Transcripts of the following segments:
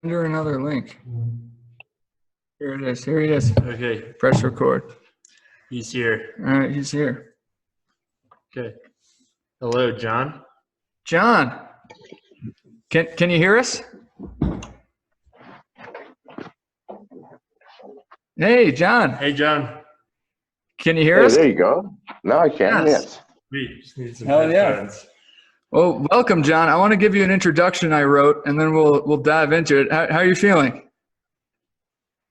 Under another link. Here it is. Here he is. Okay, Press record. he's here. All right, he's here. Okay. Hello, John. John, can you hear us? Hey, John. Hey, John. Can you hear Hey, us? there you go. Now I can, yes. We just need some Hell yeah. headphones. Well, welcome, John. I want to give you an introduction I wrote, and then we'll dive into it. How are you feeling?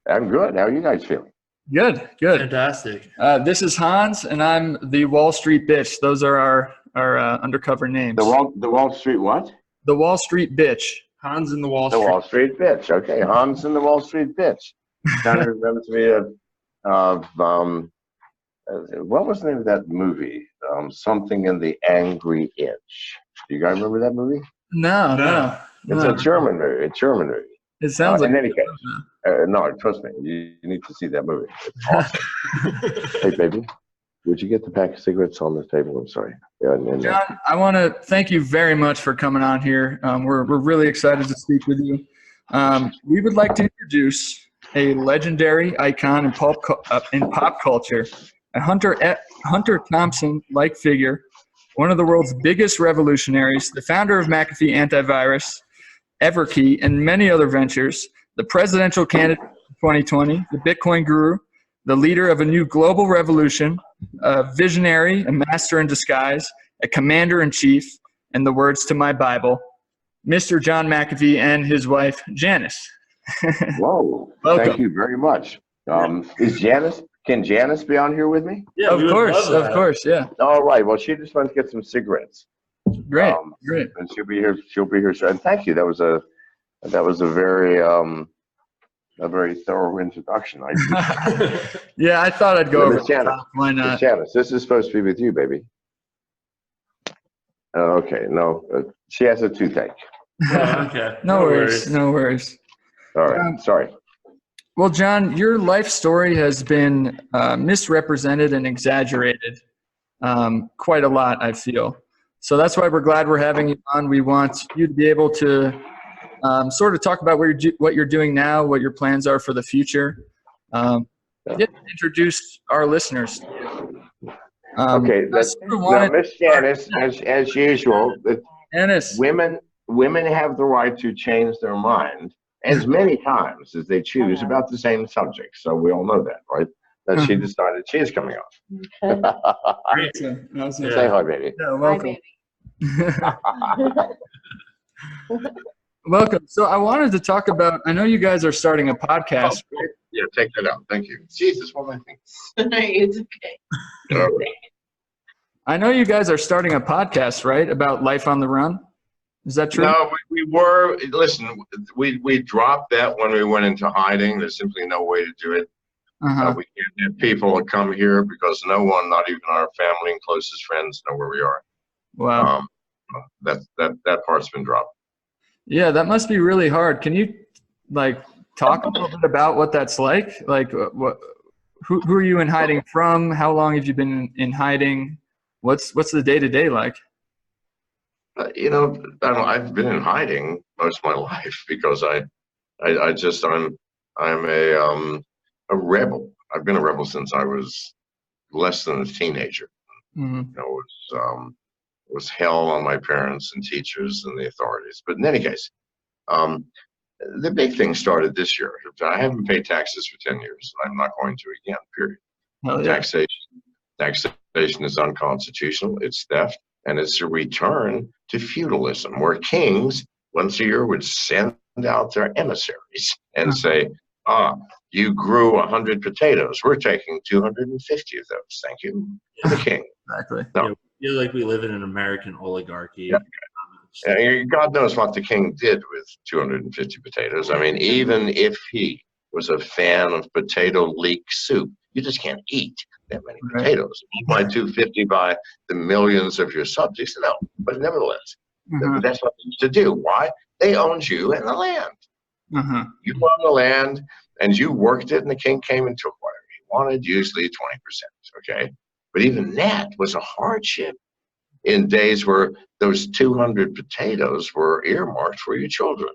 I'm good. How are you guys feeling? Good, good. Fantastic. This is Hans, and I'm the Wall Street Bitch. Those are our undercover names. The Wall Street what? The Wall Street Bitch. Hans in the Wall The Street. Wall Street Bitch. Okay, Hans and the Wall Street Bitch. Kind of reminds me of what was the name of that movie? Something in the Angry Inch. Do you guys remember that movie? No. It's a German movie. It sounds like. In any case, no, trust me, you need to see that movie. It's awesome. Hey, baby, would you get the pack of cigarettes on the table? I'm sorry. Yeah, John, I want to thank you very much for coming on here. We're really excited to speak with you. We would like to introduce a legendary icon in pop culture, a Hunter Thompson-like figure, one of the world's biggest revolutionaries, the founder of McAfee AntiVirus, Everkey, and many other ventures, the presidential candidate in 2020, the Bitcoin guru, the leader of a new global revolution, a visionary, a master in disguise, a commander-in-chief, and the words to my Bible, Mr. John McAfee and his wife, Janice. Whoa, Welcome. Thank you very much. Can Janice be on here with me? Yeah, Of course, yeah. All right, well, she just went to get some cigarettes. Great. And she'll be here soon. And thank you. That was a very thorough introduction. Yeah, I thought I'd go over Miss the Janice, top. Why not? Miss Janice, this is supposed to be with you, baby. Okay, no, she has a toothache. Oh, okay. No worries. All right, sorry. Well, John, your life story has been misrepresented and exaggerated quite a lot, I feel. So that's why we're glad we're having you on. We want you to be able to sort of talk about what you're doing now, what your plans are for the future. Introduce our listeners. Okay, now, Miss Janice, as usual, Janice. Women have the right to change their mind as many times as they choose about the same subject. So we all know that, right? That she decided she is coming on. Awesome. Say hi, baby. Yeah, welcome. Hi, baby. Welcome. So I wanted to talk about, I know you guys are starting a podcast. Oh, yeah, take that out. Thank you. Jesus, what am I thinking? It's okay. All right. I know you guys are starting a podcast, right? About life on the run. Is that true? No, we were. Listen, we dropped that when we went into hiding. There's simply no way to do it. We can't have people come here because no one, not even our family and closest friends, know where we are. Wow. That part's been dropped. Yeah, that must be really hard. Can you talk a little bit about what that's like? Like, who are you in hiding from? How long have you been in hiding? What's the day-to-day like? I've been in hiding most of my life because I'm a rebel. I've been a rebel since I was less than a teenager. Mm-hmm. It was hell on my parents and teachers and the authorities. But in any case, the big thing started this year. I haven't paid taxes for 10 years, and I'm not going to again, period. Hell yeah. Taxation is unconstitutional. It's theft. And it's a return to feudalism, where kings once a year would send out their emissaries and say, you grew 100 potatoes. We're taking 250 of those. Thank you, the king. Exactly. No. Yeah, I feel like we live in an American oligarchy. Yeah. God knows what the king did with 250 potatoes. I mean, even if he was a fan of potato leek soup, you just can't eat that many potatoes. Multiply 250 by the millions of your subjects. No, but nevertheless, that's what they used to do. Why? They owned you and the land. You owned the land, and you worked it, and the king came and took whatever he wanted, usually 20%. Okay, but even that was a hardship in days where those 200 potatoes were earmarked for your children.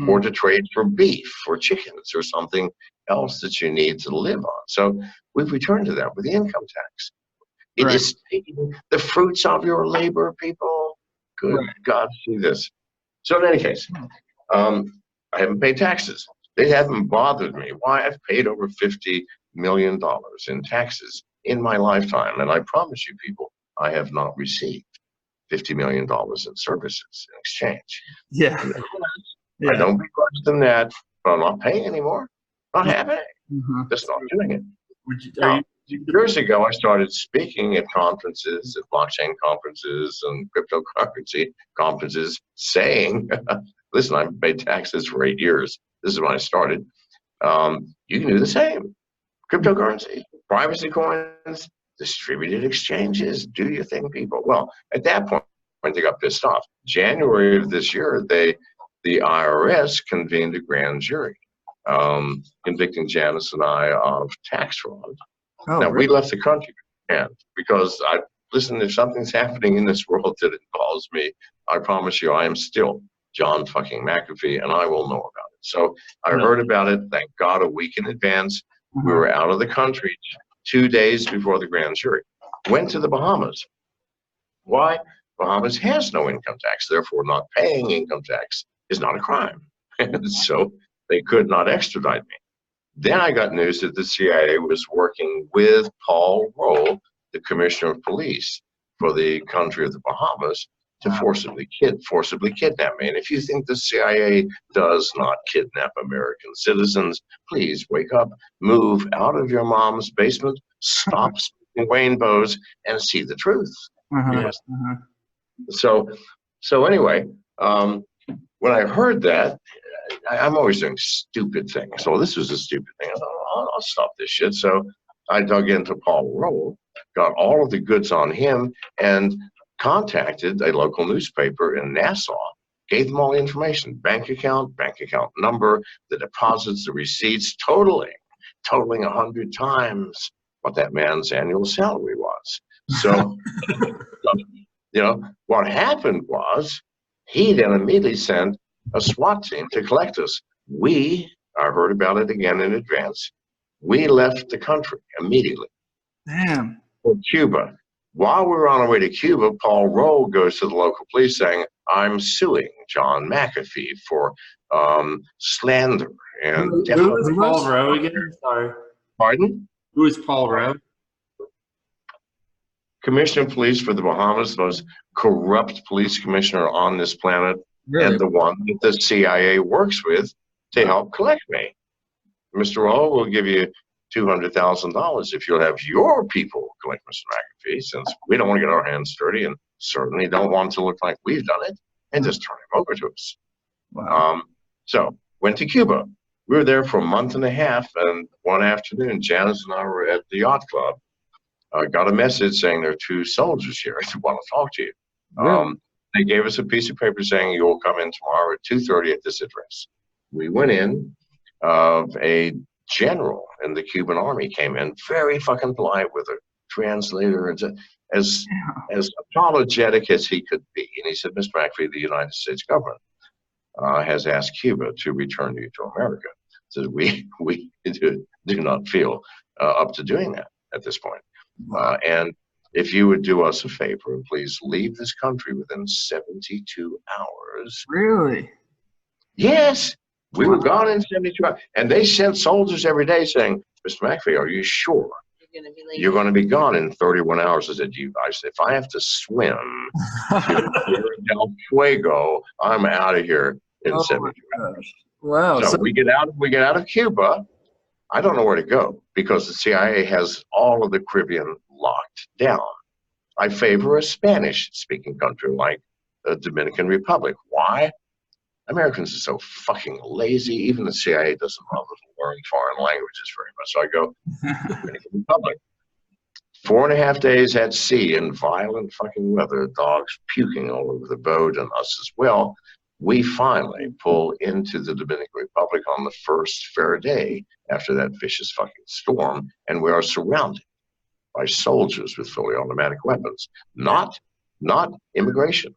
or to trade for beef or chickens or something else that you need to live on. So we've returned to that with the income tax. It Right. is taking the fruits of your labor, people. Good Right. God, see this. So in any case, I haven't paid taxes. They haven't bothered me. Why? I've paid over $50 million in taxes in my lifetime. And I promise you, people, I have not received $50 million in services in exchange. Yeah. I don't begrudge them that, but I'm not paying anymore. Not having it. Mhm. Just not doing it. Are Now, years ago, I started speaking at conferences, at blockchain conferences and cryptocurrency conferences, saying, listen, I've paid taxes for 8 years. This is when I started. You can do the same. Cryptocurrency, privacy coins, distributed exchanges, do your thing, people. Well, at that point, they got pissed off. January of this year, the IRS convened a grand jury, convicting Janice and I of tax fraud. Oh, Now, really? we left the country, and because listen, if something's happening in this world that involves me, I promise you, I am still John fucking McAfee, and I will know about it. So I heard about it, thank God, a week in advance. We were out of the country 2 days before the grand jury. Went to the Bahamas. Why? Bahamas has no income tax, therefore not paying income tax is not a crime. And so they could not extradite me. Then I got news that the CIA was working with Paul Roll, the commissioner of police for the country of the Bahamas, to forcibly kidnap me. And if you think the CIA does not kidnap American citizens, please wake up, move out of your mom's basement, stop smoking rainbows, and see the truth. Yes. So anyway, when I heard that, I'm always doing stupid things. So this was a stupid thing. I thought, I'll stop this shit. So I dug into Paul Roll, got all of the goods on him, and contacted a local newspaper in Nassau, gave them all the information, bank account number, the deposits, the receipts, totaling 100 times what that man's annual salary was. So, what happened was he then immediately sent a SWAT team to collect us. I heard about it again in advance. We left the country immediately. Damn. For Cuba. While we were on our way to Cuba, Paul Rowe goes to the local police saying, I'm suing John McAfee for slander and Who is Paul Rowe again? Sorry. Pardon? Who is Paul Rowe? Commissioner of Police for the Bahamas, the most corrupt police commissioner on this planet, Really? and the one that the CIA works with to help collect me. Mr. Rowe will give you $200,000 if you'll have your people collect Mr. McAfee, since we don't want to get our hands dirty and certainly don't want to look like we've done it, and just turn him over to us. Wow. So went to Cuba. We were there for a month and a half, and one afternoon, Janice and I were at the yacht club. I got a message saying there are 2 soldiers here who want to talk to you. Really? They gave us a piece of paper saying you will come in tomorrow at 2:30 at this address. We went in. A general in the Cuban army came in, very fucking polite with a translator, and as apologetic as he could be. And he said, Mr. McAfee, the United States government has asked Cuba to return you to America. So we do not feel up to doing that at this point. And if you would do us a favor and please leave this country within 72 hours. Really? Yes. We were gone in 72 hours. And they sent soldiers every day saying, Mr. McAfee, are you sure you're going to be gone in 31 hours? I said, if I have to swim to Del Fuego, I'm out of here in 72 hours. Wow. So we get out of Cuba. I don't know where to go because the CIA has all of the Caribbean locked down. I favor a Spanish-speaking country like the Dominican Republic. Why? Americans are so fucking lazy. Even the CIA doesn't bother to learn foreign languages very much. So I go to the Dominican Republic. 4.5 days at sea in violent fucking weather, dogs puking all over the boat and us as well. We finally pull into the Dominican Republic on the first fair day after that vicious fucking storm, and we are surrounded by soldiers with fully automatic weapons. Not immigration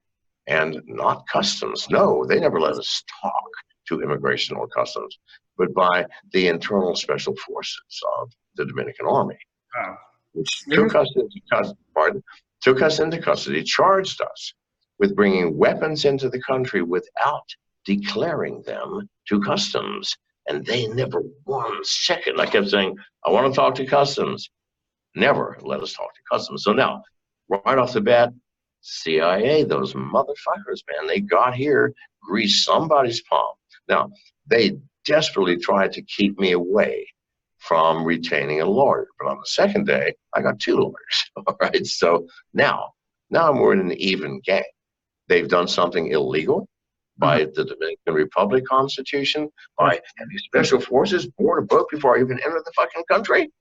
and not customs. No, they never let us talk to immigration or customs, but by the internal special forces of the Dominican Army, Wow. which took us into custody, charged us with bringing weapons into the country without declaring them to customs. And they never 1 second, I kept saying, I want to talk to customs. Never let us talk to customs. So now, right off the bat, CIA, those motherfuckers, man, they got here, greased somebody's palm. Now, they desperately tried to keep me away from retaining a lawyer. But on the second day, I got 2 lawyers. All right. So now we're in an even game. They've done something illegal by the Dominican Republic Constitution, by having special forces board a boat before I even enter the fucking country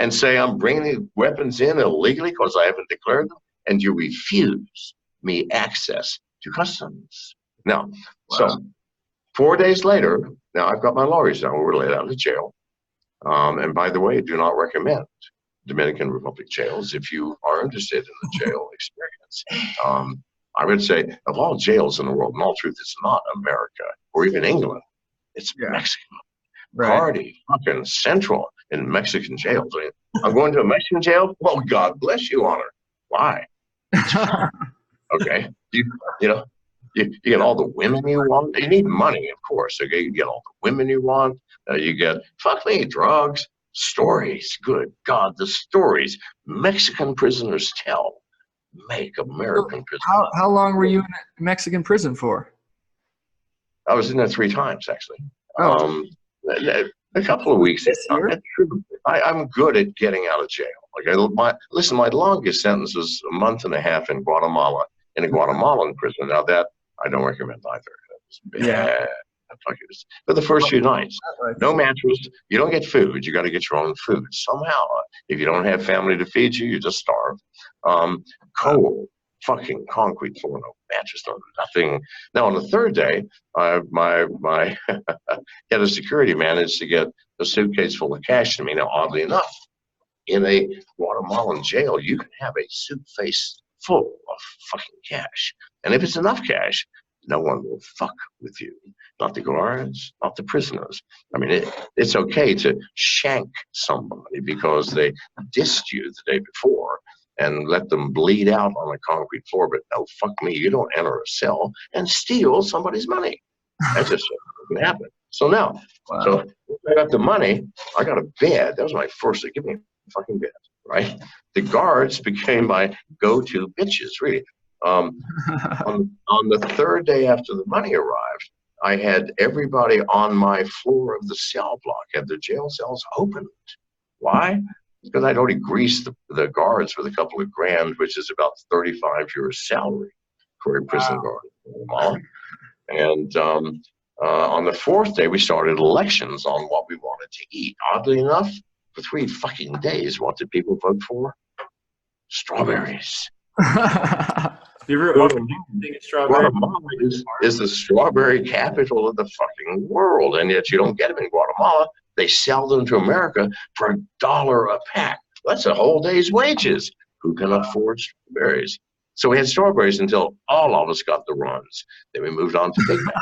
and say I'm bringing the weapons in illegally because I haven't declared them, and you refuse me access to customs. Now, so 4 days later, now I've got my lawyers now. We're let out of jail. And by the way, do not recommend Dominican Republic jails if you are interested in the jail experience. I would say of all jails in the world, in all truth, it's not America or even England. It's Mexico. Party fucking central in Mexican jails. I mean, I'm going to a Mexican jail? Well, God bless you, Honor. Why? Okay. You get all the women you want. You need money, of course. Okay, you get all the women you want. You get, fuck me, drugs, stories. Good God, the stories Mexican prisoners tell make American prisoners. How long were you in a Mexican prison for? I was in there 3 times, actually. Oh. A couple of weeks. I'm good at getting out of jail. Like my longest sentence was a month and a half in Guatemala, in a Guatemalan prison. Now that I don't recommend either. It was bad. But the first few nights, no mattress, you don't get food. You got to get your own food somehow. If you don't have family to feed you, you just starve. Cold, fucking concrete floor, no mattress, no nothing. Now on the 3rd day, my head of security managed to get a suitcase full of cash to me. Now, oddly enough, in a Guatemalan jail, you can have a suitcase full of fucking cash, and if it's enough cash, no one will fuck with you. Not the guards, not the prisoners. I mean, it's okay to shank somebody because they dissed you the day before and let them bleed out on a concrete floor, but no, fuck me, you don't enter a cell and steal somebody's money. That just doesn't happen. So now, so I got the money, I got a bed. That was my first, give me a fucking bed, right? The guards became my go-to bitches, really. On the 3rd day after the money arrived, I had everybody on my floor of the cell block, had the jail cells opened. Why? Because I'd already greased the guards with a couple of grand, which is about 35 years salary for a prison guard. And on the 4th day, we started elections on what we wanted to eat. Oddly enough, for 3 fucking days, what did people vote for? Strawberries. Guatemala is the strawberry capital of the fucking world, and yet you don't get them in Guatemala. They sell them to America for $1 a pack. That's a whole day's wages. Who can afford strawberries? So we had strawberries until all of us got the runs. Then we moved on to Big Mac.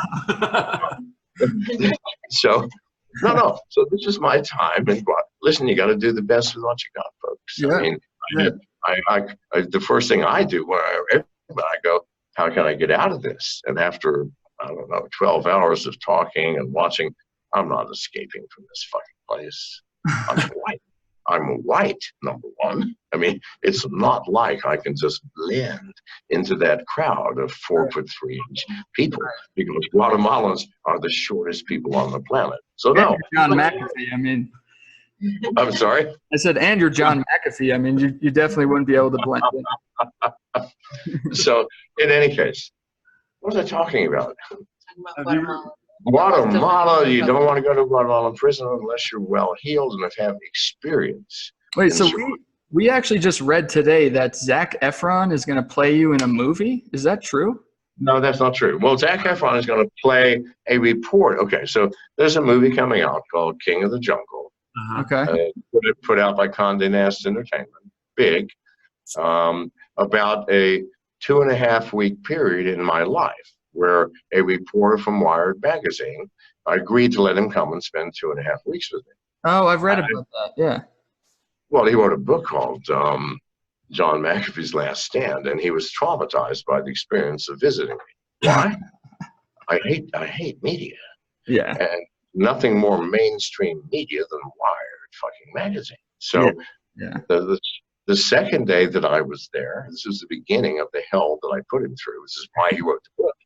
So this is my time. And listen, you got to do the best with what you got, folks. Yeah. I mean, the first thing I do when I go, how can I get out of this? And after, I don't know, 12 hours of talking and watching, I'm not escaping from this fucking place. I'm white, number one. I mean, it's not like I can just blend into that crowd of 4'3" people, because Guatemalans are the shortest people on the planet. So no. John McAfee, I mean. I'm sorry? I said, and you're John McAfee. I mean, you definitely wouldn't be able to blend in. So, in any case, what was I talking about? Guatemala. Guatemala, you don't want to go to Guatemala prison unless you're well heeled and have experience. Wait, so we actually just read today that Zac Efron is going to play you in a movie? Is that true? No, that's not true. Well, Zac Efron is going to play a report. Okay, so there's a movie coming out called King of the Jungle. Okay. Put out by Condé Nast Entertainment. Big. About a 2.5 week period in my life where a reporter from Wired magazine agreed to let him come and spend 2.5 weeks with me. Oh, I've read about that. Yeah. Well, he wrote a book called John McAfee's Last Stand, and he was traumatized by the experience of visiting me. Why? I hate media. Yeah. And nothing more mainstream media than Wired fucking magazine. So Yeah. the second day that I was there, this was the beginning of the hell that I put him through. This is why he wrote the book.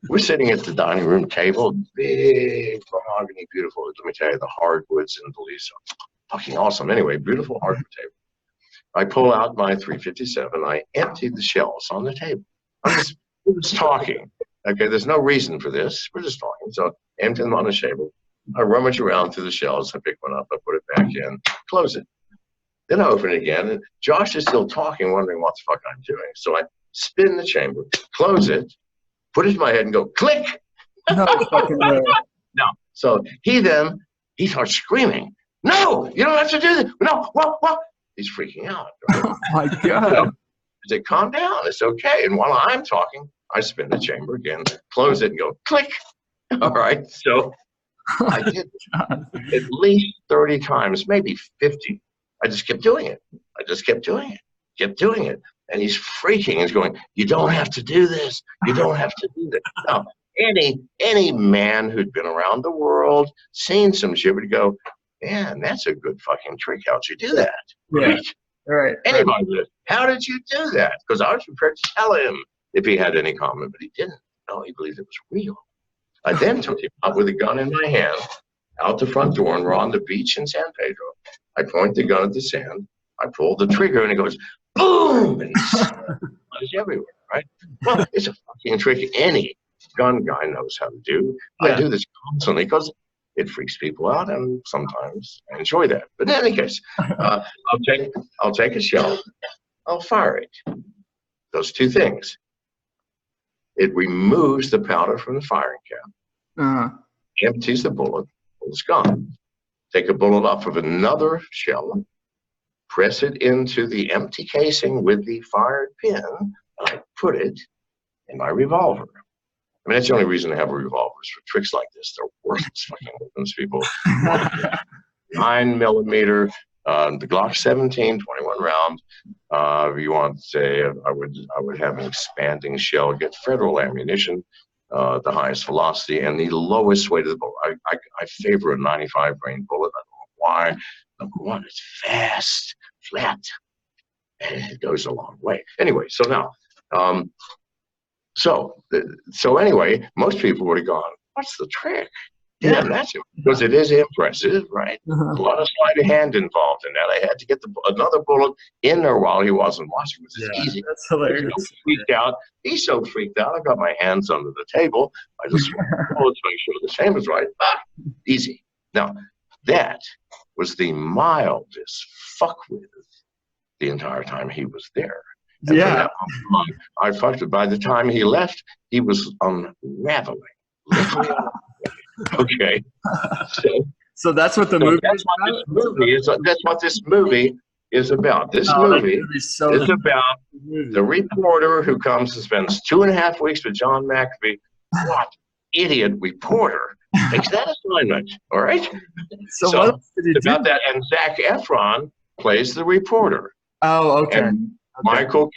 We're sitting at the dining room table, big mahogany, beautiful. Let me tell you, the hardwoods in Belize are fucking awesome. Anyway, beautiful hardwood table. I pull out my 357. I empty the shells on the table. We're just talking. Okay, there's no reason for this. We're just talking. So empty them on the table. I rummage around through the shells. I pick one up. I put it back in. Close it. Then I open it again. And Josh is still talking, wondering what the fuck I'm doing. So I spin the chamber, close it, put it in my head, and go click. No fucking way. No. So he starts screaming. No, you don't have to do this. No, what? He's freaking out. Right? Oh my God. I say, calm down. It's okay. And while I'm talking, I spin the chamber again, close it, and go click. All right. So I did at least 30 times, maybe 50. I just kept doing it. And he's freaking. He's going, you don't have to do this. You don't have to do this. Now, any man who'd been around the world, seen some shit would go, man, that's a good fucking trick. How'd you do that? Yeah. Right. Anybody would. How did you do that? Because I was prepared to tell him if he had any comment, but he didn't. No, he believed it was real. I then took him out with a gun in my hand, out the front door, and we're on the beach in San Pedro. I point the gun at the sand. I pull the trigger, and it goes boom, and it's everywhere. Right? Well, it's a fucking trick any gun guy knows how to do. Yeah. I do this constantly because it freaks people out, and sometimes I enjoy that. But in any case, I'll take a shell, I'll fire it. Those two things. It removes the powder from the firing cap, empties the bullet, it's gone. Take a bullet off of another shell, press it into the empty casing with the fired pin, and I put it in my revolver. I mean, that's the only reason I have revolvers for tricks like this. They're worthless fucking weapons, people. 9mm, the Glock 17, 21 round. If you want to say, I would have an expanding shell, get federal ammunition, the highest velocity, and the lowest weight of the bullet. I favor a 95 grain bullet. I don't know why. Number one, it's fast, flat, and it goes a long way. Anyway, so now, so anyway, most people would have gone, what's the trick? Yeah, that's it. Because it is impressive, right? A lot of sleight of hand involved in that. I had to get another bullet in there while he wasn't watching. It was easy. That's hilarious. He's so freaked out. He's so freaked out. I got my hands under the table. I just swung the bullet to make sure the chamber's right. Easy. Now, that was the mildest fuck with the entire time he was there. And yeah. I fucked it. By the time he left, he was unraveling. Okay. So that's what the movie is about? That's what this movie is about. This movie is about the reporter who comes and spends 2.5 weeks with John McAfee. What idiot reporter takes that assignment? All right. So what did he about do? that, and Zac Efron plays the reporter. Oh, okay. And Michael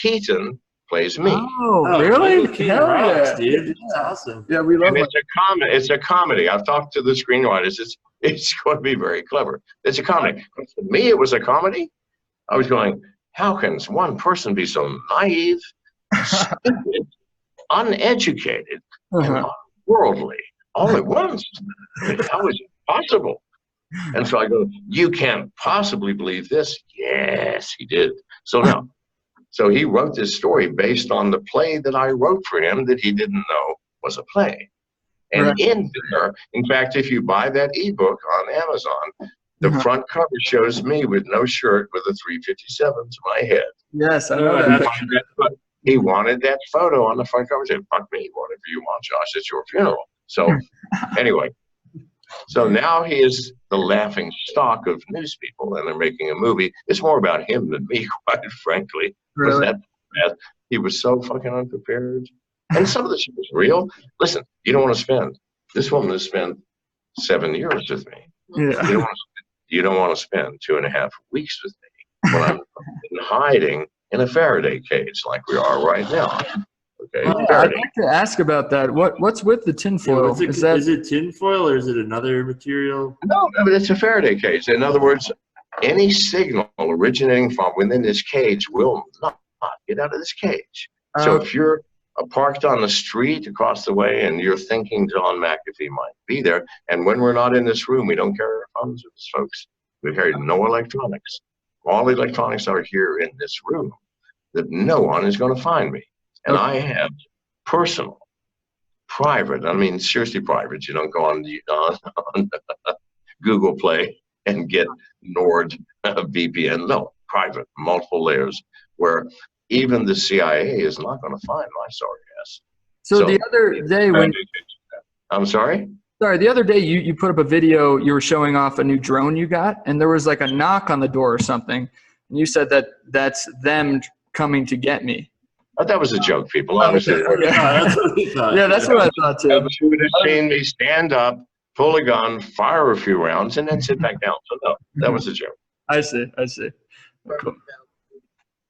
Keaton plays me. Oh, really? Hell yeah, dude. That's awesome. Yeah, we love And it. it's a comedy. I've talked to the screenwriters. It's going to be very clever. It's a comedy. For me, it was a comedy. I was going, how can one person be so naive, stupid, uneducated, and unworldly all at once? I mean, how is it possible? And so I go, you can't possibly believe this. Yes, he did. So now, so he wrote this story based on the play that I wrote for him that he didn't know was a play. And in there, in fact, if you buy that ebook on Amazon, the front cover shows me with no shirt with a 357 to my head. Yes, I know that. He wanted that photo on the front cover. He said, fuck me, whatever you want, Josh, it's your funeral. So anyway, so now he is the laughing stock of news people, and they're making a movie. It's more about him than me, quite frankly. Really? He was so fucking unprepared. And some of the shit was real. Listen, you don't want to spend. This woman has spent 7 years with me. Yeah. You don't want to spend 2.5 weeks with me when I'm hiding in a Faraday cage like we are right now. Okay. I'd Faraday. like to ask about that. What's with the tinfoil? Is it tinfoil or is it another material? No, I mean, it's a Faraday cage. In other words, any signal originating from within this cage will not get out of this cage. So if you're parked on the street across the way and you're thinking John McAfee might be there, and when we're not in this room, we don't carry our phones with us, folks. We carry no electronics. All the electronics are here in this room, that no one is going to find me. And I have personal, private, I mean, seriously private. You don't go on Google Play and get Nord VPN. No, private, multiple layers, where even the CIA is not going to find my sorry ass. So the other day when I'm sorry? Sorry, the other day you put up a video, you were showing off a new drone you got, and there was like a knock on the door or something, and you said that's them coming to get me. That was a joke, people. Honestly. That's what we thought. Yeah, that's what I thought too. You would have seen me stand up, pull a gun, fire a few rounds, and then sit back down. So no, that was a joke. I see. Cool.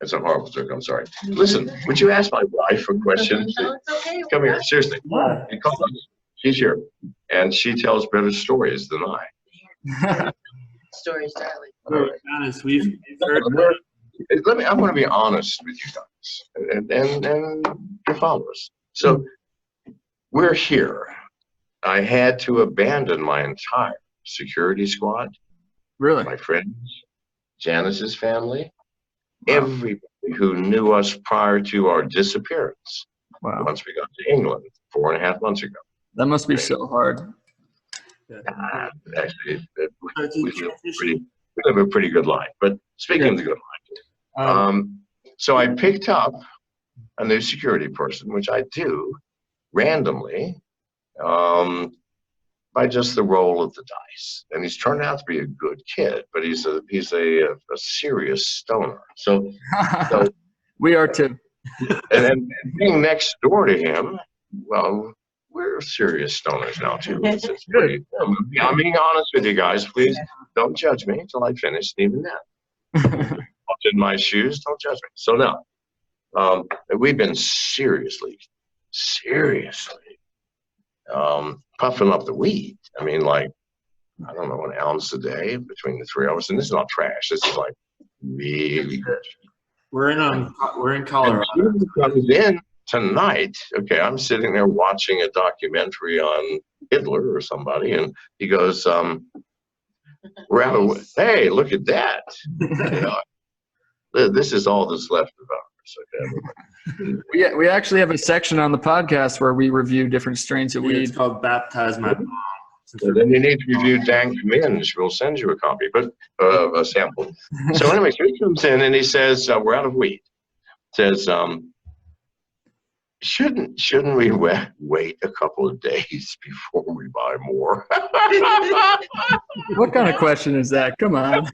It's a horrible joke. I'm sorry. Listen, would you ask my wife a question? Come here, seriously. Because she's here, and she tells better stories than I. Stories, darling. All right. Janice, we've heard. I'm going to be honest with you guys and your followers. So we're here. I had to abandon my entire security squad, Really? my friends, Janice's family, everybody who knew us prior to our disappearance. Wow. Once we got to England 4.5 months ago. That must be so hard. Actually, we live a pretty good life. But speaking of the good life, so I picked up a new security person, which I do randomly by just the roll of the dice. And he's turned out to be a good kid, but he's a serious stoner. So we are too. And being next door to him, well, we're serious stoners now too. It's pretty, I'm being honest with you guys. Please don't judge me until I finish. Even that, in my shoes, don't judge me. So now, we've been seriously puffing up the weed. I mean, like, I don't know, 1 ounce a day between the three of us. And this is not trash. This is like really good. We're in Colorado. And he comes in tonight. Okay, I'm sitting there watching a documentary on Hitler or somebody, and he goes, "We're out of. Hey, look at that! You know, this is all that's left of ours." Okay. We actually have a section on the podcast where we review different strains of weed. It's called Baptize My Mom. So then you need to review Dank Minge. We'll send you a copy, but a sample. So anyway, he comes in and he says, "We're out of weed." Says, "Shouldn't we wait a couple of days before we buy more?" What kind of question is that? Come on.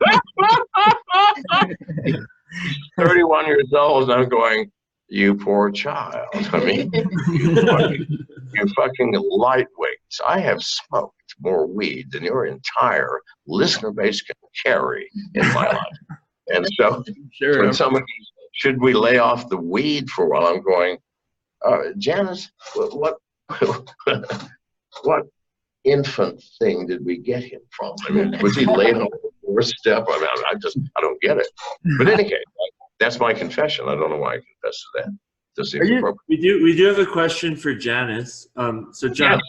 31 years old, and I'm going, "You poor child." I mean, you fucking lightweights. I have smoked more weed than your entire listener base can carry in my life. And so Sure. when someone goes, "Should we lay off the weed for a while?" I'm going, Janice, what infant thing did we get him from? I mean, was he laid on the fourth step? I mean, I don't get it. But in any case, that's my confession. I don't know why I confess to that. Just seems appropriate. We do have a question for Janice. So John,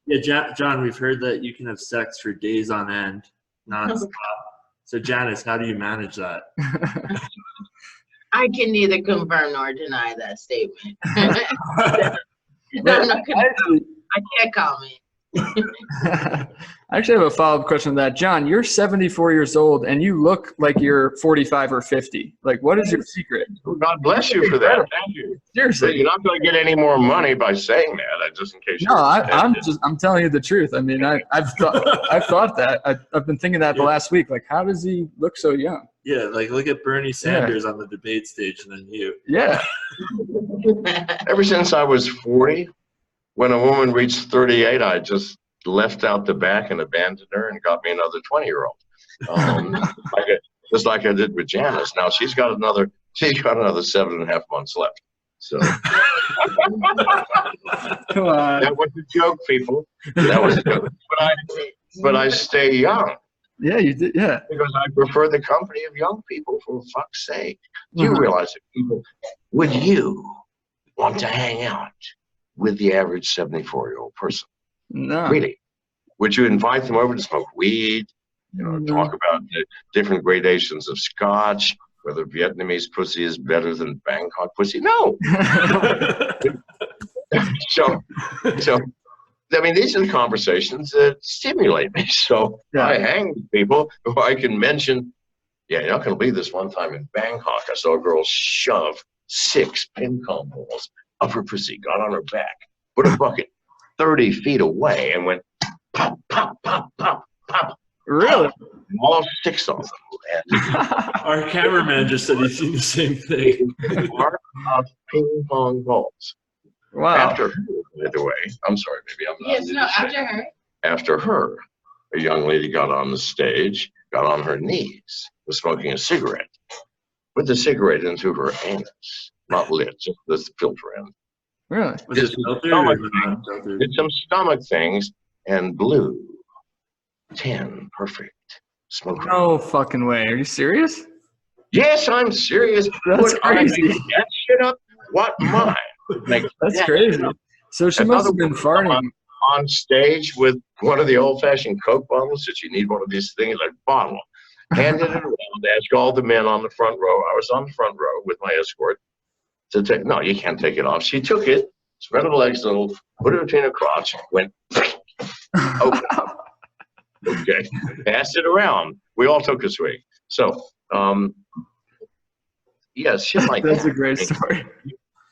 Yes. John, we've heard that you can have sex for days on end, nonstop. So Janice, how do you manage that? I can neither confirm nor deny that statement. No, I'm not gonna, I can't comment. I actually have a follow-up question to that. John, you're 74 years old and you look like you're 45 or 50. Like, what is your secret? Well, God bless you for that. Thank you. So Seriously. you're not going to get any more money by saying that, just in case. No, I'm telling you the truth. I mean, I've thought that. I've been thinking that the last week. Like, how does he look so young? Yeah, like look at Bernie Sanders on the debate stage and then you. Yeah. Ever since I was 40, when a woman reached 38, I just left out the back and abandoned her and got me another 20-year-old. Just like I did with Janice. Now she's got another 7.5 months left. So Come on. that was a joke, people. That was a joke. But I stay young. Yeah, you did. Yeah. Because I prefer the company of young people, for fuck's sake. Do you realize that people, would you want to hang out with the average 74-year-old person? No. Really? Would you invite them over to smoke weed, talk about the different gradations of scotch, whether Vietnamese pussy is better than Bangkok pussy? No. So, I mean, these are the conversations that stimulate me. So I hang with people who I can mention. Yeah, you're not going to believe this. One time in Bangkok, I saw a girl shove 6 ping pong balls up her pussy, got on her back, put a bucket 30 feet away, and went pop, pop, pop, pop, pop. Really? All 6 of them. Our cameraman just said he's seen the same thing. Of ping pong balls. Wow. After her, by the way, I'm sorry, maybe I'm not. Yes, no, after her. After her, a young lady got on the stage, got on her knees, was smoking a cigarette, put the cigarette into her anus, not lit, just the filter end. Really? Was it filtered or was it not filtered? Did some stomach things and blew 10 perfect smoke. No fucking way. Are you serious? Yes, I'm serious. That's Would I crazy. make that shit up? What mine? That's crazy. So she must have been farting. On stage with one of the old-fashioned Coke bottles that you need one of these things, like bottle. Handed it around, asked all the men on the front row. I was on the front row with my escort to take. No, you can't take it off. She took it, spread her legs a little, put it between her crotch, went open. Okay, passed it around. We all took a swig. So, yeah, shit like that. That's a great story.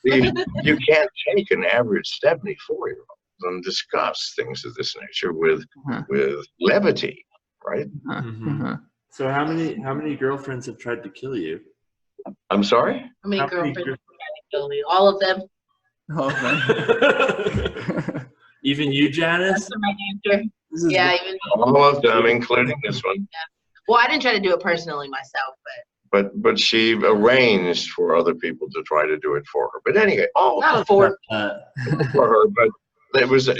You can't take an average 74-year-old and discuss things of this nature with levity, right? So how many girlfriends have tried to kill you? I'm sorry? How many girlfriends tried to kill me? All of them. Oh, man. Even you, Janice? That's my answer. Yeah, even All of them, including this one. Yeah. Well, I didn't try to do it personally myself, But she arranged for other people to try to do it for her. But anyway, not for for her. But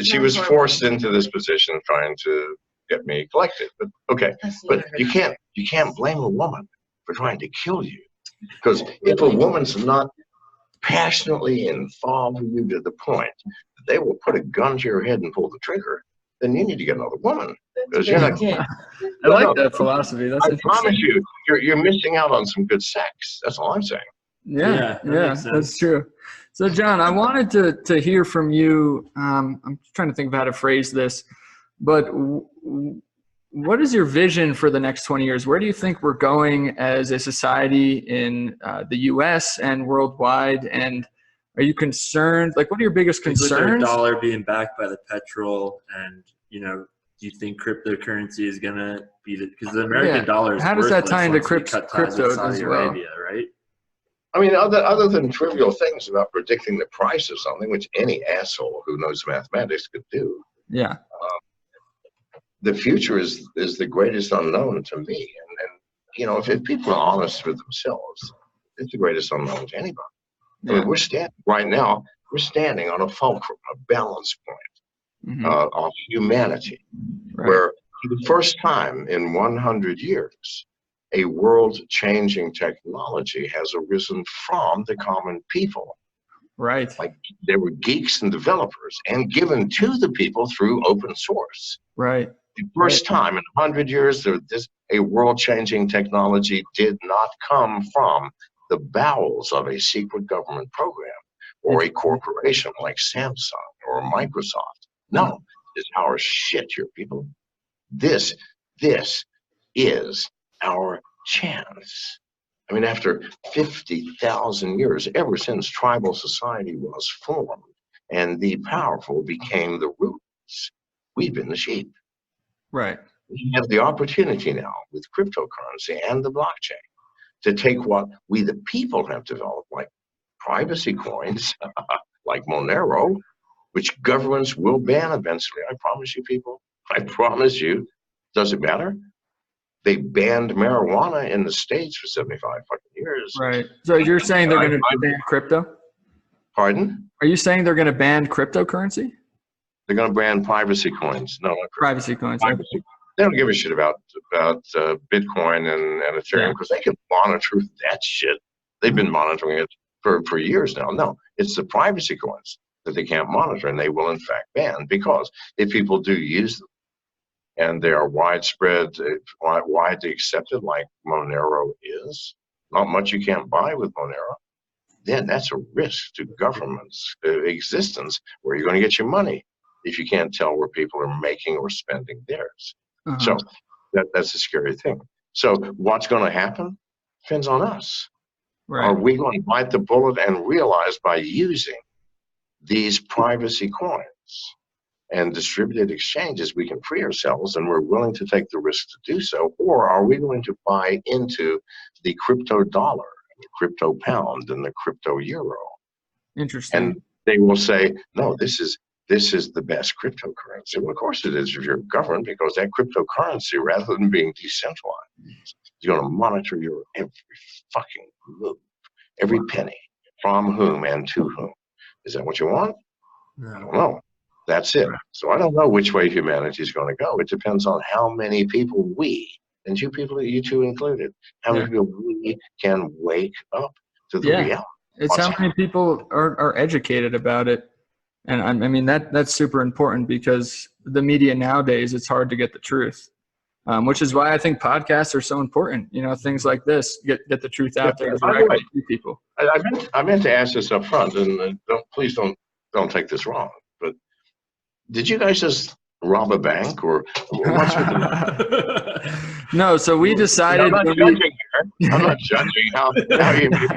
she was forced into this position trying to get me collected. But okay, but you can't blame a woman for trying to kill you, because if a woman's not passionately involved with you to the point that they will put a gun to your head and pull the trigger, then you need to get another woman. Because you're not. I like that philosophy. That's I promise you, you're missing out on some good sex. That's all I'm saying. Yeah, that's true. So, John, I wanted to hear from you. I'm trying to think of how to phrase this, but what is your vision for the next 20 years? Where do you think we're going as a society in the U.S. and worldwide? And are you concerned? Like, what are your biggest concerns? With our dollar being backed by the petrol, and do you think cryptocurrency is gonna be because the American dollar is how does that tie into crypto Saudi as well? Arabia, right? I mean, other than trivial things about predicting the price of something, which any asshole who knows mathematics could do. Yeah. The future is the greatest unknown to me, and if people are honest with themselves, it's the greatest unknown to anybody. I mean, we're standing on a fulcrum, a balance point of humanity, where for the first time in 100 years, a world-changing technology has arisen from the common people. Right. Like they were geeks and developers, and given to the people through open source. Right. The first time in 100 years, a world-changing technology did not come from the bowels of a secret government program or a corporation like Samsung or Microsoft. No, it's our shit, your people. This is our chance. I mean, after 50,000 years, ever since tribal society was formed and the powerful became the rulers, we've been the sheep. Right. We have the opportunity now with cryptocurrency and the blockchain to take what we, the people, have developed, like privacy coins, like Monero, which governments will ban eventually. I promise you, people. I promise you. Does it matter? They banned marijuana in the States for 75 fucking years. Right. So you're saying they're going to ban crypto? Pardon? Are you saying they're going to ban cryptocurrency? They're going to ban privacy coins. No, not Privacy coins. privacy. They don't give a shit about Bitcoin and Ethereum because they can monitor that shit. They've been monitoring it for years now. No, it's the privacy coins that they can't monitor, and they will in fact ban, because if people do use them and they are widespread, widely accepted like Monero is, not much you can't buy with Monero, then that's a risk to government's existence, where you're going to get your money if you can't tell where people are making or spending theirs. So that's a scary thing. So what's going to happen depends on us. Right. Are we going to bite the bullet and realize by using these privacy coins and distributed exchanges we can free ourselves, and we're willing to take the risk to do so? Or are we going to buy into the crypto dollar, the crypto pound, and the crypto euro? Interesting. And they will say, no, this is the best cryptocurrency. Well, of course it is if you're governed, because that cryptocurrency, rather than being decentralized, is going to monitor your every fucking move, every penny, from whom and to whom. Is that what you want? No. I don't know. That's it. So I don't know which way humanity is going to go. It depends on how many people we, and you two included, how many people we can wake up to the reality. It's how many people are educated about it. And I mean, that's super important, because the media nowadays, it's hard to get the truth, which is why I think podcasts are so important. You know, things like this get the truth out there directly to people. I meant to ask this up front, and please don't take this wrong, but did you guys just rob a bank, or what's with the No, so we decided. I'm not judging how you make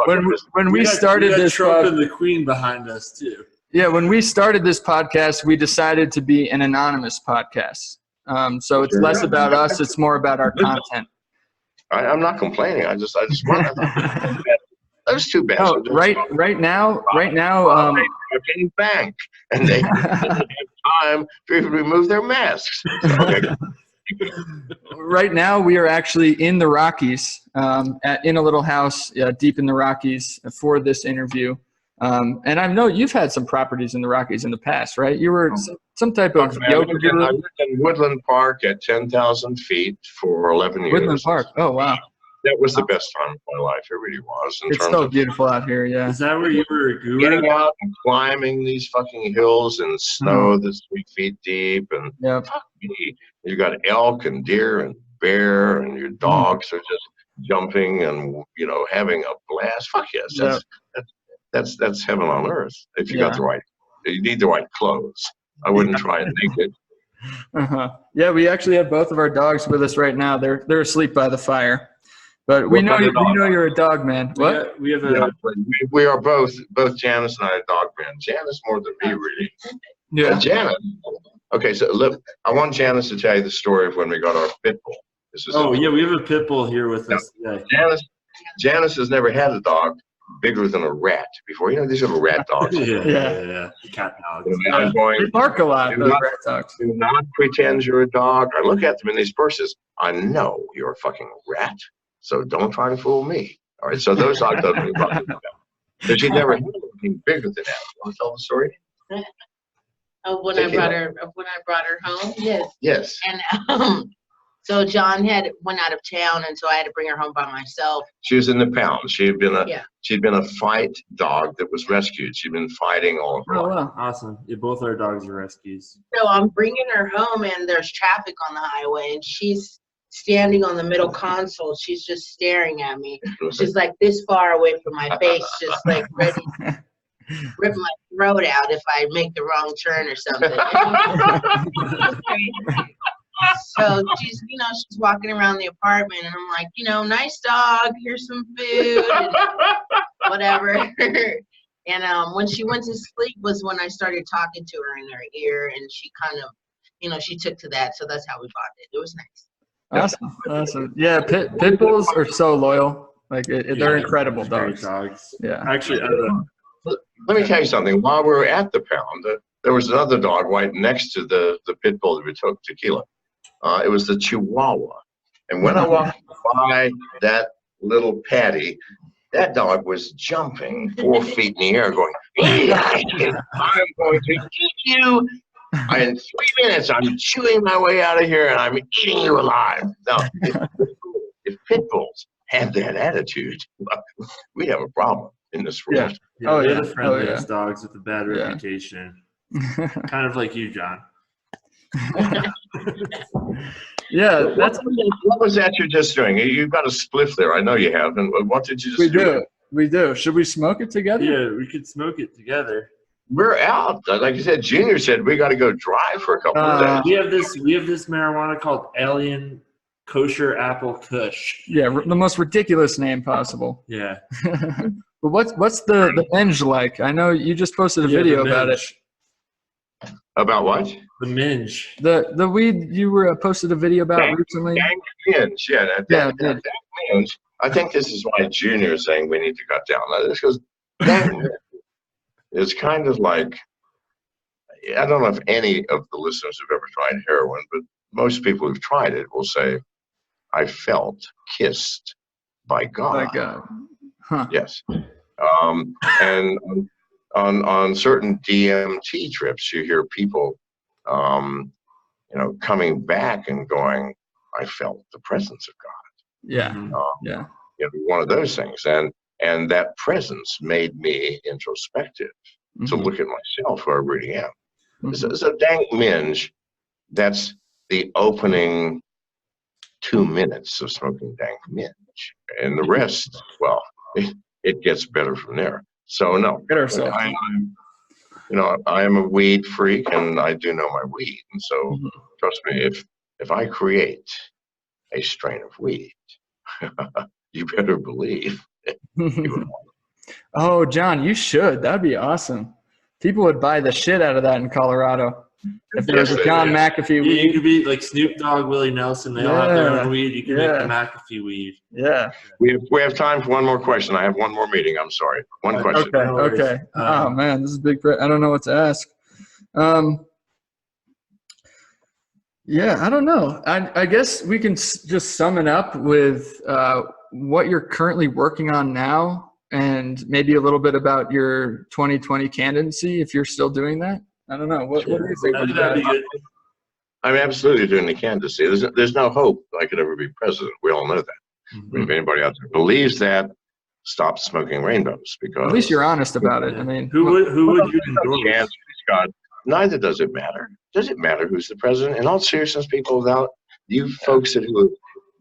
money. When we started this, Trump and the Queen behind us too. Yeah, when we started this podcast, we decided to be an anonymous podcast. So it's less about us; it's more about our content. I'm not complaining. I just want to. That's too bad. No, right now. In bank, and they have time to remove their masks. Okay. Right now, we are actually in the Rockies, in a little house deep in the Rockies for this interview. And I know you've had some properties in the Rockies in the past, right? You were some type of yoga guru. I lived in Woodland Park at 10,000 feet for 11 years. Woodland Park. Oh, wow. That was the best time of my life. It really was. It's so beautiful out here, yeah. Is that where you were a guru? Getting out and climbing these fucking hills in snow that's 3 feet deep, and you got elk and deer and bear, and your dogs are just jumping and having a blast. Fuck yes, that's heaven on earth. If you got you need the right clothes. I wouldn't try it naked. Yeah, we actually have both of our dogs with us right now. They're asleep by the fire. But we know you're a dog man. What? We have we are both Janice and I are dog men. Janice more than me, really. Yeah. Janice. Okay, so look, I want Janice to tell you the story of when we got our pit bull. We have a pit bull here with us today. Janice has never had a dog bigger than a rat before. You know these little rat dogs. Yeah. Cat dogs. They bark a lot, those rat dogs. Do not pretend you're a dog. I look at them in these purses. I know you're a fucking rat. So don't try to fool me. All right. So those dogs don't really bother me. But she never had anything bigger than that. You want to tell the story? When I brought her home. Yes. Yes. And so John went out of town, and so I had to bring her home by myself. She was in the pound. She'd been a fight dog that was rescued. She'd been fighting all of her life. Wow. Awesome. Yeah, both our dogs are rescues. So I'm bringing her home, and there's traffic on the highway, and she's standing on the middle console. She's just staring at me. She's like this far away from my face, just like ready to rip my throat out if I make the wrong turn or something. So she's, she's walking around the apartment, and I'm like, nice dog. Here's some food, and whatever. And when she went to sleep was when I started talking to her in her ear, and she kind of, she took to that. So that's how we bonded. It was nice. Awesome. Yeah, pit bulls are so loyal. Like they're incredible dogs. Yeah. Actually, let me tell you something. While we were at the pound, there was another dog right next to the pit bull that we took, Tequila. It was the Chihuahua. And when I walked by that little patty, that dog was jumping 4 feet in the air going, I'm going to eat you. In 3 minutes, I'm chewing my way out of here and I'm eating you alive. Now, if pit bulls had that attitude, we'd have a problem in this world. Yeah, they're the friendliest dogs with a bad reputation. Kind of like you, John. Yeah, what was that you're just doing? You've got a spliff there. I know you have. And what did you just do? We do. Should we smoke it together? Yeah, we could smoke it together. We're out. Like you said, Junior said we got to go drive for a couple of days. We have this marijuana called Alien Kosher Apple Kush. Yeah, the most ridiculous name possible. Yeah. But what's the minge like? I know you just posted a video about it. About what? The minge. The weed you were posted a video about recently. Dank minge, that minge. I think this is why Junior is saying we need to cut down. This goes dank minge is kind of like, I don't know if any of the listeners have ever tried heroin, but most people who've tried it will say, I felt kissed by God. By God. Huh. Yes. And on certain DMT trips, you hear people, coming back and going, I felt the presence of God. Yeah. One of those things. And that presence made me introspective to look at myself, who I really am. So dank minge, that's the opening 2 minutes of smoking dank minge. And the rest, well, it gets better from there. So no, I am a weed freak and I do know my weed. And so trust me, if I create a strain of weed, you better believe Oh, John, you should. That'd be awesome. People would buy the shit out of that in Colorado. If there was a John McAfee weed. You could be like Snoop Dogg, Willie Nelson. They all have their own weed. You can make the McAfee weed. Yeah. We have time for one more question. I have one more meeting. I'm sorry. One question. Okay. Oh, man, this is big. I don't know what to ask. Yeah, I don't know. I guess we can just sum it up with what you're currently working on now and maybe a little bit about your 2020 candidacy, if you're still doing that. I don't know. What do you think? That'd be good. I'm absolutely doing the candidacy. There's no hope I could ever be president. We all know that. If anybody out there believes that, stop smoking rainbows. Because at least you're honest about it. I mean, who would you endorse? God, neither does it matter. Does it matter who's the president? In all seriousness, people, without you folks who have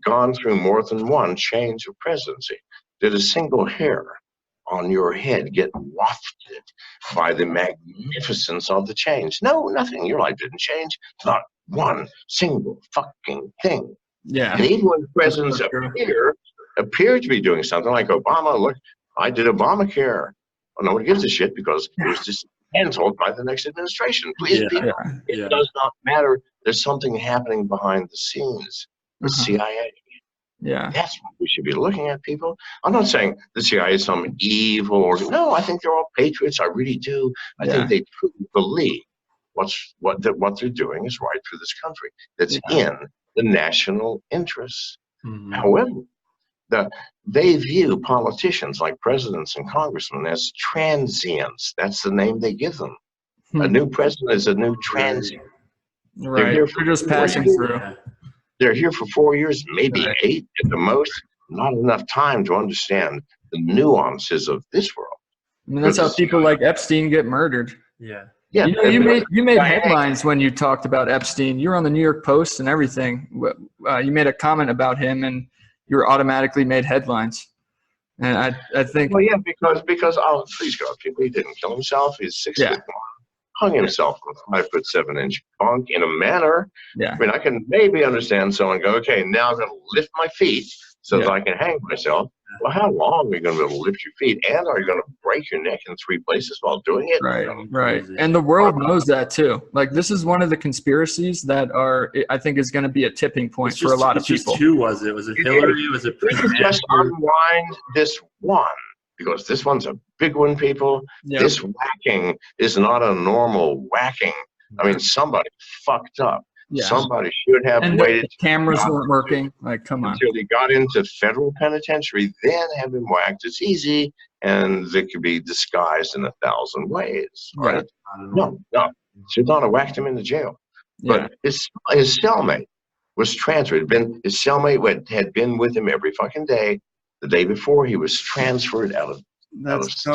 gone through more than one change of presidency, did a single hair on your head get wafted by the magnificence of the change? No, nothing. Your life didn't change. Not one single fucking thing. Yeah. And even when presidents appear to be doing something like Obama, look, I did Obamacare. Well, nobody gives a shit because it was just canceled by the next administration. Please, people, it does not matter. There's something happening behind the scenes. The CIA. Yeah. That's what we should be looking at, people. I'm not saying the CIA is some evil no, I think they're all patriots. I really do. I think they truly believe what they're doing is right for this country. That's in the national interest. However, they view politicians like presidents and congressmen as transients. That's the name they give them. A new president is a new transient. Right. They're just passing through. They're here for 4 years, maybe 8 at the most. Not enough time to understand the nuances of this world. I mean, that's how people like Epstein get murdered. Yeah. Yeah. You made headlines when you talked about Epstein. You were on the New York Post and everything. You made a comment about him, and you were automatically made headlines. And I think. Well, yeah, because please God, he didn't kill himself. He's 6'1", hung himself with a 5'7" bunk in a manner. Yeah. I mean, I can maybe understand someone go, okay, now I'm going to lift my feet so that I can hang myself. Well, how long are you going to be able to lift your feet? And are you going to break your neck in 3 places while doing it? Right, right. And the world knows that too. Like, this is one of the conspiracies that I think is going to be a tipping point for a lot of people. Who was it? Was it Hillary? Was it President? Just unwind this one, because this one's a big one, people. Yep. This whacking is not a normal whacking. I mean, somebody fucked up. Yeah. Somebody should have waited. The cameras weren't working. Like, come on. Until he got into federal penitentiary, then have him whacked. It's easy, and it could be disguised in 1,000 ways. Right? No, should not have whacked him into jail. But his cellmate was transferred. His cellmate had been with him every fucking day. The day before, he was transferred out of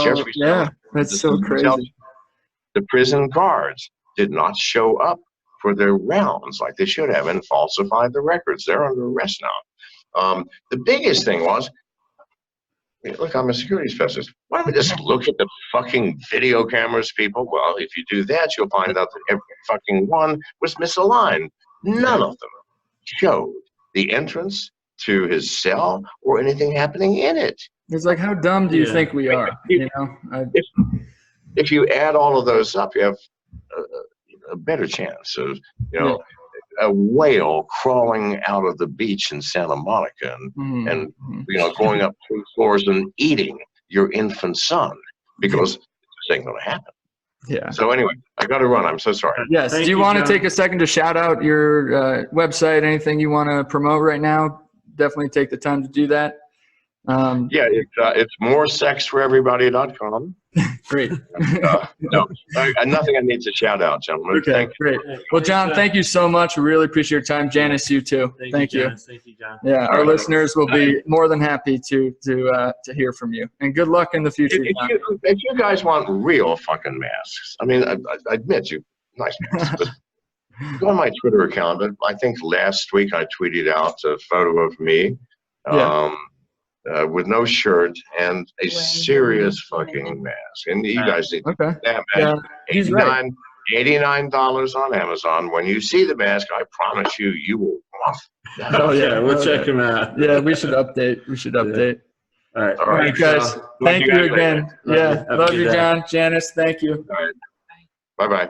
Jeffrey's. Yeah, that's so crazy. The prison guards did not show up for their rounds like they should have, and falsified the records. They're under arrest now. The biggest thing was, look, I'm a security specialist. Why don't we just look at the fucking video cameras, people? Well, if you do that, you'll find out that every fucking one was misaligned. None of them showed the entrance to his cell or anything happening in it. It's like, how dumb do you think we are? If you add all of those up, you have a better chance of, a whale crawling out of the beach in Santa Monica and going up 3 floors and eating your infant son, because this ain't going to happen. Yeah. So anyway, I got to run. I'm so sorry. Yes. Do you want to take a second to shout out your website? Anything you want to promote right now? Definitely take the time to do that. It's moresexforeverybody.com. Great. Nothing I need to shout out, gentlemen. Okay, great. Well, John, thank you so much. We really appreciate your time. Janice, you too. Thank you. Janice. Thank you, John. Yeah, our listeners will be more than happy to hear from you. And good luck in the future. If you guys want real fucking masks, I mean, I admit you nice masks, but go on my Twitter account. I think last week I tweeted out a photo of me. With no shirt and a serious fucking mask. And you guys need that mask. Yeah, he's right. $89 on Amazon. When you see the mask, I promise you will love that. Oh, yeah, we'll check him out. Yeah, we should update. All right. All right, guys. Thank you again. Love you, John. Janice, thank you. All right. Bye-bye.